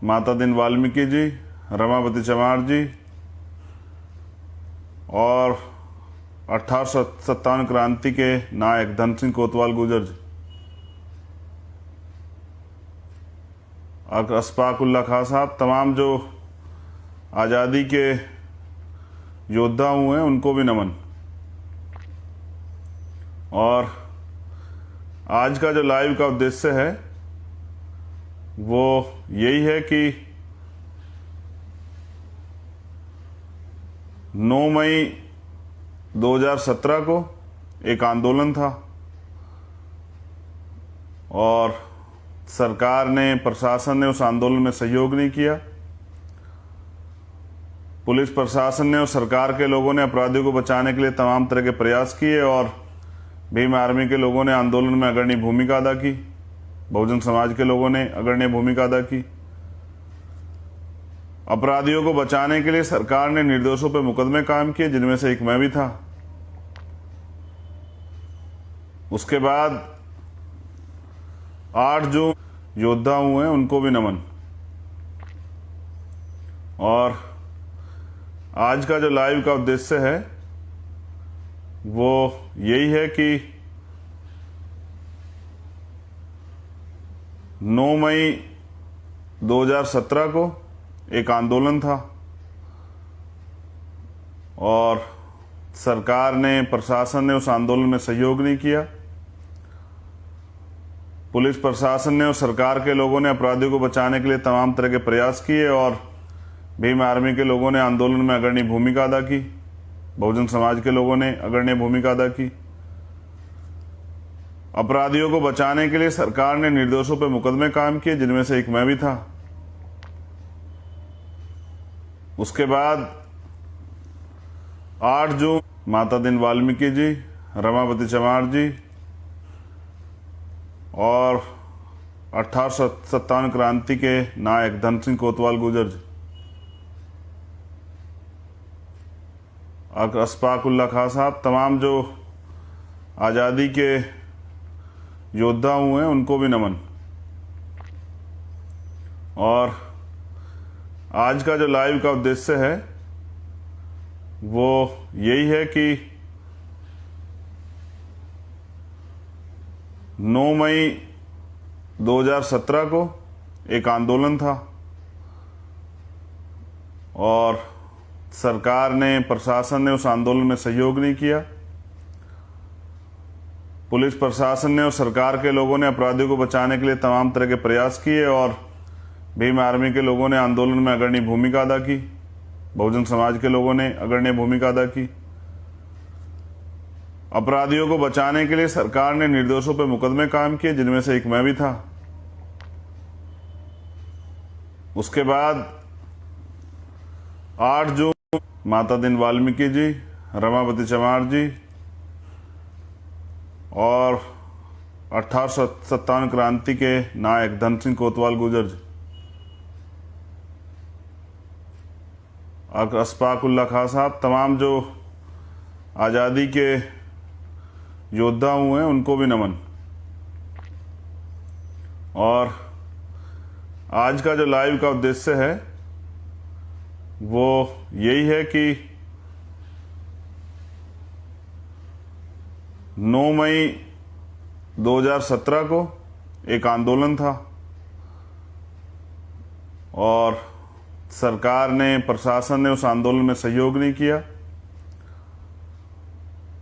माता दीन वाल्मीकि जी, रमावती चमार जी और 1857 क्रांति के नायक धन सिंह कोतवाल गुर्जर जी, अशफाक उल्लाह खां साहब, तमाम जो आज़ादी के योद्धा हुए हैं उनको भी नमन। और आज का जो लाइव का उद्देश्य है वो यही है कि 9 मई 2017 को एक आंदोलन था और सरकार ने, प्रशासन ने उस आंदोलन में सहयोग नहीं किया। पुलिस प्रशासन ने और सरकार के लोगों ने अपराधियों को बचाने के लिए तमाम तरह के प्रयास किए और भीम आर्मी के लोगों ने आंदोलन में अग्रणी भूमिका अदा की, बहुजन समाज के लोगों ने अग्रणी भूमिका अदा की। अपराधियों को बचाने के लिए सरकार ने निर्दोषों पर मुकदमे कायम किए, जिनमें से एक मैं भी था। उसके बाद 8 जो योद्धा हुए हैं उनको भी नमन। और आज का जो लाइव का उद्देश्य है वो यही है कि 9 मई 2017 को एक आंदोलन था और सरकार ने, प्रशासन ने उस आंदोलन में सहयोग नहीं किया। पुलिस प्रशासन ने और सरकार के लोगों ने अपराधियों को बचाने के लिए तमाम तरह के प्रयास किए और भीम आर्मी के लोगों ने आंदोलन में अग्रणी भूमिका अदा की, बहुजन समाज के लोगों ने अग्रणी भूमिका अदा की। अपराधियों को बचाने के लिए सरकार ने निर्दोषों पर मुकदमे कायम किए, जिनमें से एक मैं भी था। उसके बाद 8 जून माता दीन वाल्मीकि जी, रमावती चमार जी और 1857 क्रांति के नायक धन सिंह कोतवाल गुर्जर जी, अशफाक उल्लाह खां साहब, तमाम जो आज़ादी के योद्धा हुए हैं उनको भी नमन। और आज का जो लाइव का उद्देश्य है वो यही है कि 9 मई 2017 को एक आंदोलन था और सरकार ने, प्रशासन ने उस आंदोलन में सहयोग नहीं किया। पुलिस प्रशासन ने और सरकार के लोगों ने अपराधियों को बचाने के लिए तमाम तरह के प्रयास किए और भीम आर्मी के लोगों ने आंदोलन में अग्रणी भूमिका अदा की, बहुजन समाज के लोगों ने अग्रणी भूमिका अदा की। अपराधियों को बचाने के लिए सरकार ने निर्दोषों पर मुकदमे कायम किए, जिनमें से एक मैं भी था। उसके बाद 8 जून माता दीन वाल्मीकि जी, रमावती चमार जी और 1857 क्रांति के नायक धन सिंह कोतवाल गुर्जर जी, अशफाक उल्लाह खां साहब, तमाम जो आज़ादी के योद्धा हुए हैं उनको भी नमन। और आज का जो लाइव का उद्देश्य है वो यही है कि 9 मई 2017 को एक आंदोलन था और सरकार ने, प्रशासन ने उस आंदोलन में सहयोग नहीं किया।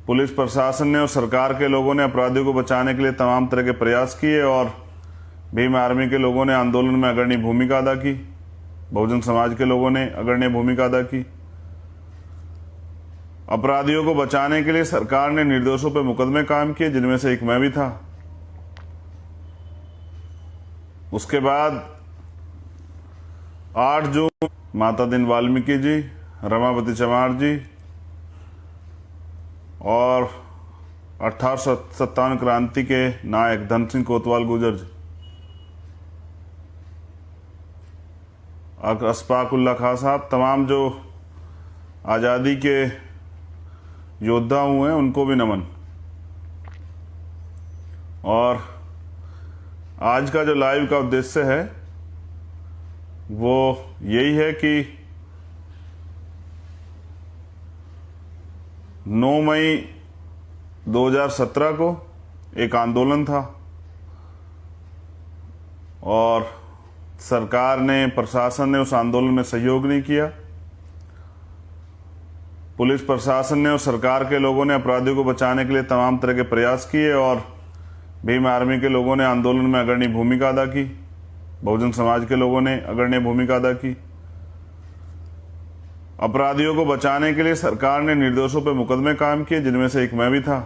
पुलिस प्रशासन ने और सरकार के लोगों ने अपराधियों को बचाने के लिए तमाम तरह के प्रयास किए और भीम आर्मी के लोगों ने आंदोलन में अग्रणी भूमिका अदा की, बहुजन समाज के लोगों ने अग्रणी भूमिका अदा की। अपराधियों को बचाने के लिए सरकार ने निर्दोषों पर मुकदमे कायम किए, जिनमें से एक मैं भी था। उसके बाद 8 जून माता दीन वाल्मीकि जी, रमावती चमार जी और 1857 क्रांति के नायक धन सिंह कोतवाल गुर्जर जी, अशफाक उल्लाह खां साहब, तमाम जो आज़ादी के योद्धा हुए हैं उनको भी नमन। और आज का जो लाइव का उद्देश्य है वो यही है कि 9 मई 2017 को एक आंदोलन था और सरकार ने, प्रशासन ने उस आंदोलन में सहयोग नहीं किया। पुलिस प्रशासन ने और सरकार के लोगों ने अपराधियों को बचाने के लिए तमाम तरह के प्रयास किए और भीम आर्मी के लोगों ने आंदोलन में अग्रणी भूमिका अदा की। बहुजन समाज के लोगों ने अग्रणी भूमिका अदा की। अपराधियों को बचाने के लिए सरकार ने निर्दोषों पर मुकदमे कायम किए, जिनमें से एक मैं भी था।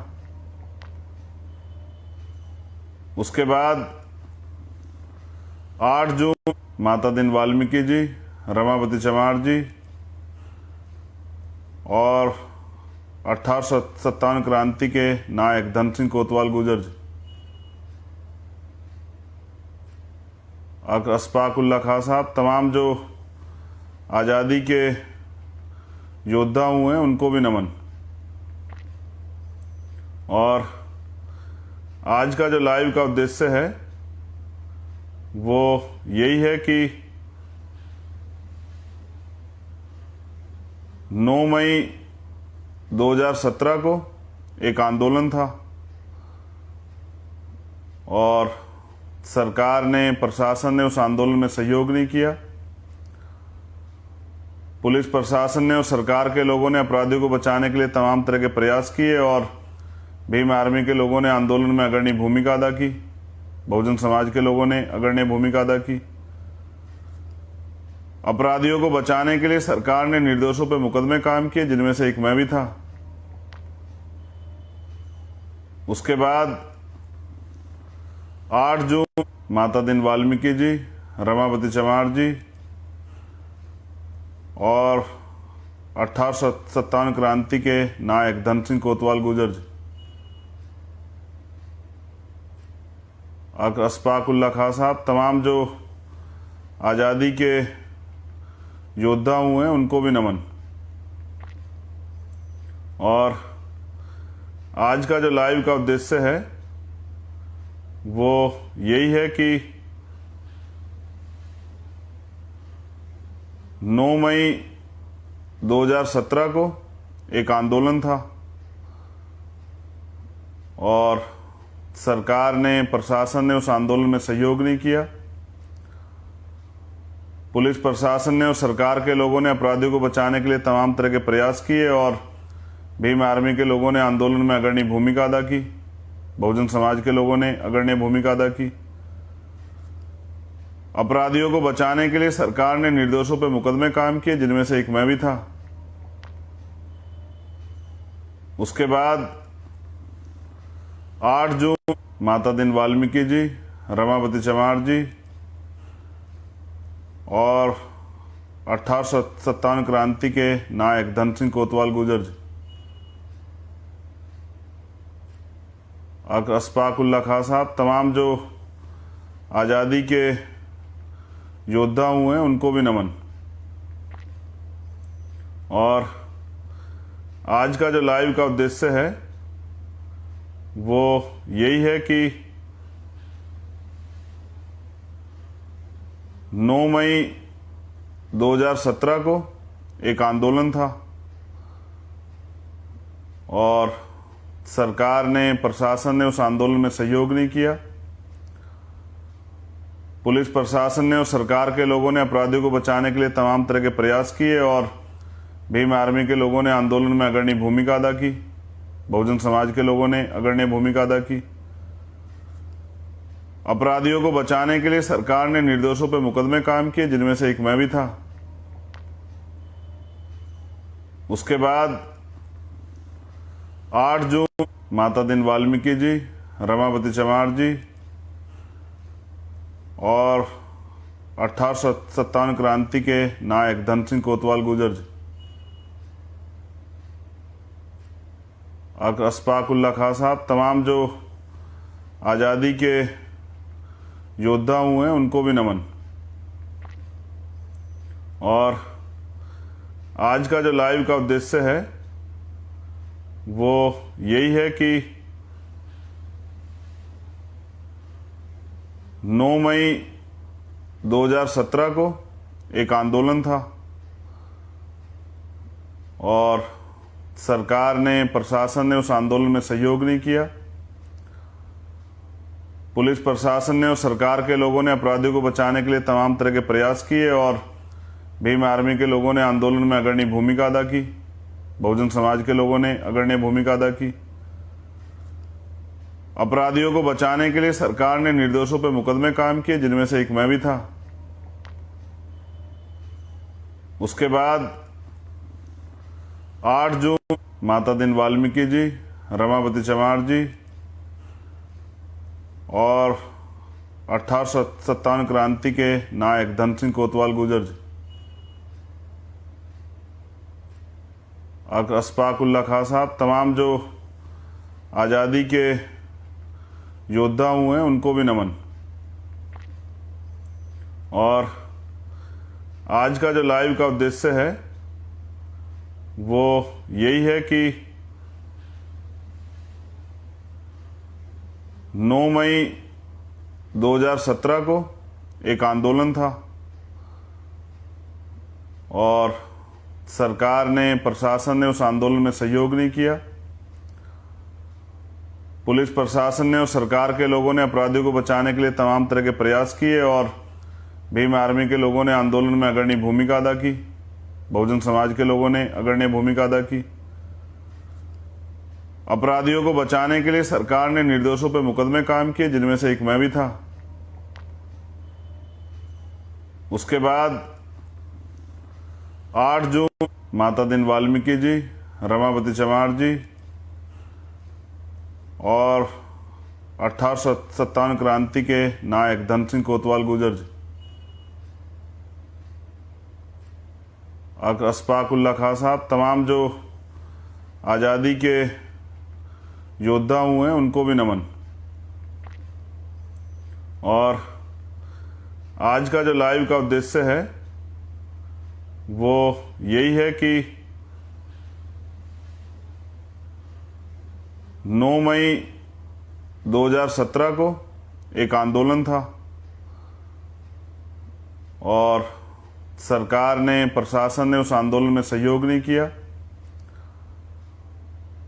उसके बाद 8 जून माता दिन वाल्मीकि जी, रमापति चमार जी और 1857 क्रांति के नायक धन सिंह कोतवाल गुर्जर जी, अशफाक उल्लाह खां साहब, तमाम जो आज़ादी के योद्धा हुए हैं उनको भी नमन। और आज का जो लाइव का उद्देश्य है वो यही है कि 9 मई 2017 को एक आंदोलन था और सरकार ने, प्रशासन ने उस आंदोलन में सहयोग नहीं किया। पुलिस प्रशासन ने और सरकार के लोगों ने अपराधियों को बचाने के लिए तमाम तरह के प्रयास किए और भीम आर्मी के लोगों ने आंदोलन में अग्रणी भूमिका अदा की। बहुजन समाज के लोगों ने अग्रणी भूमिका अदा की। अपराधियों को बचाने के लिए सरकार ने निर्दोषों पर मुकदमे कायम किए, जिनमें से एक मैं भी था। उसके बाद 8 जून माता दिन वाल्मीकि जी, रमापति चमार जी और 1857 क्रांति के नायक धन सिंह कोतवाल गुर्जर जी, अशफाक उल्लाह खां साहब, तमाम जो आज़ादी के योद्धा हुए हैं उनको भी नमन। और आज का जो लाइव का उद्देश्य है वो यही है कि 9 मई 2017 को एक आंदोलन था और सरकार ने, प्रशासन ने उस आंदोलन में सहयोग नहीं किया। पुलिस प्रशासन ने और सरकार के लोगों ने अपराधियों को बचाने के लिए तमाम तरह के प्रयास किए और भीम आर्मी के लोगों ने आंदोलन में अग्रणी भूमिका अदा की। बहुजन समाज के लोगों ने अग्रणी भूमिका अदा की। अपराधियों को बचाने के लिए सरकार ने निर्दोषों पर मुकदमे कायम किए, जिनमें से एक मैं भी था। उसके बाद 8 जून माता दिन वाल्मीकि जी, रमापति चमार जी और 1857 क्रांति के नायक धन सिंह कोतवाल गुर्जर जी, अशफाक उल्लाह खां साहब, तमाम जो आज़ादी के योद्धा हुए हैं उनको भी नमन। और आज का जो लाइव का उद्देश्य है वो यही है कि 9 मई 2017 को एक आंदोलन था और सरकार ने, प्रशासन ने उस आंदोलन में सहयोग नहीं किया। पुलिस प्रशासन ने और सरकार के लोगों ने अपराधियों को बचाने के लिए तमाम तरह के प्रयास किए और भीम आर्मी के लोगों ने आंदोलन में अग्रणी भूमिका अदा की। बहुजन समाज के लोगों ने अग्रणी भूमिका अदा की। अपराधियों को बचाने के लिए सरकार ने निर्दोषों पर मुकदमे कायम किए, जिनमें से एक मैं भी था। उसके बाद 8 जून माता दिन वाल्मीकि जी, रमापति चमार जी और 1857 क्रांति के नायक धन सिंह कोतवाल गुर्जर जी, अशफाक उल्लाह खां साहब, तमाम जो आज़ादी के योद्धा हुए हैं उनको भी नमन। और आज का जो लाइव का उद्देश्य है वो यही है कि 9 मई 2017 को एक आंदोलन था और सरकार ने, प्रशासन ने उस आंदोलन में सहयोग नहीं किया। पुलिस प्रशासन ने और सरकार के लोगों ने अपराधियों को बचाने के लिए तमाम तरह के प्रयास किए और भीम आर्मी के लोगों ने आंदोलन में अग्रणी भूमिका अदा की। बहुजन समाज के लोगों ने अग्रणी भूमिका अदा की। अपराधियों को बचाने के लिए सरकार ने निर्दोषों पर मुकदमे कायम किए, जिनमें से एक मैं भी था। उसके बाद 8 जून माता दीन वाल्मीकि जी, रमापति चमार जी और 1857 क्रांति के नायक धन सिंह कोतवाल गुर्जर जी, अशफाक उल्लाह खां साहब, तमाम जो आज़ादी के योद्धा हुए हैं उनको भी नमन। और आज का जो लाइव का उद्देश्य है वो यही है कि 9 मई 2017 को एक आंदोलन था और सरकार ने, प्रशासन ने उस आंदोलन में सहयोग नहीं किया। पुलिस प्रशासन ने और सरकार के लोगों ने अपराधियों को बचाने के लिए तमाम तरह के प्रयास किए और भीम आर्मी के लोगों ने आंदोलन में अग्रणी भूमिका अदा की। बहुजन समाज के लोगों ने अग्रणी भूमिका अदा की। अपराधियों को बचाने के लिए सरकार ने निर्दोषों पर मुकदमे कायम किए, जिनमें से एक मैं भी था। उसके बाद 8 जून माता दीन वाल्मीकि जी, रमापति चमार जी और 1857 क्रांति के नायक धन सिंह कोतवाल गुर्जर जी, अशफाक उल्लाह खां साहब, तमाम जो आज़ादी के योद्धा हुए हैं उनको भी नमन। और आज का जो लाइव का उद्देश्य है वो यही है कि 9 मई 2017 को एक आंदोलन था और सरकार ने, प्रशासन ने उस आंदोलन में सहयोग नहीं किया।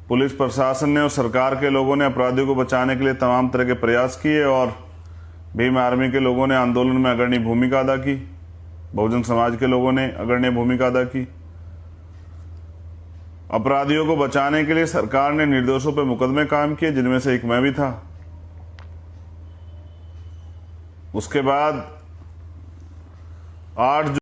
पुलिस प्रशासन ने और सरकार के लोगों ने अपराधियों को बचाने के लिए तमाम तरह के प्रयास किए और भीम आर्मी के लोगों ने आंदोलन में अग्रणी भूमिका अदा की। बहुजन समाज के लोगों ने अग्रणी भूमिका अदा की। अपराधियों को बचाने के लिए सरकार ने निर्दोषों पर मुकदमे कायम किए, जिनमें से एक मैं भी था। उसके बाद 8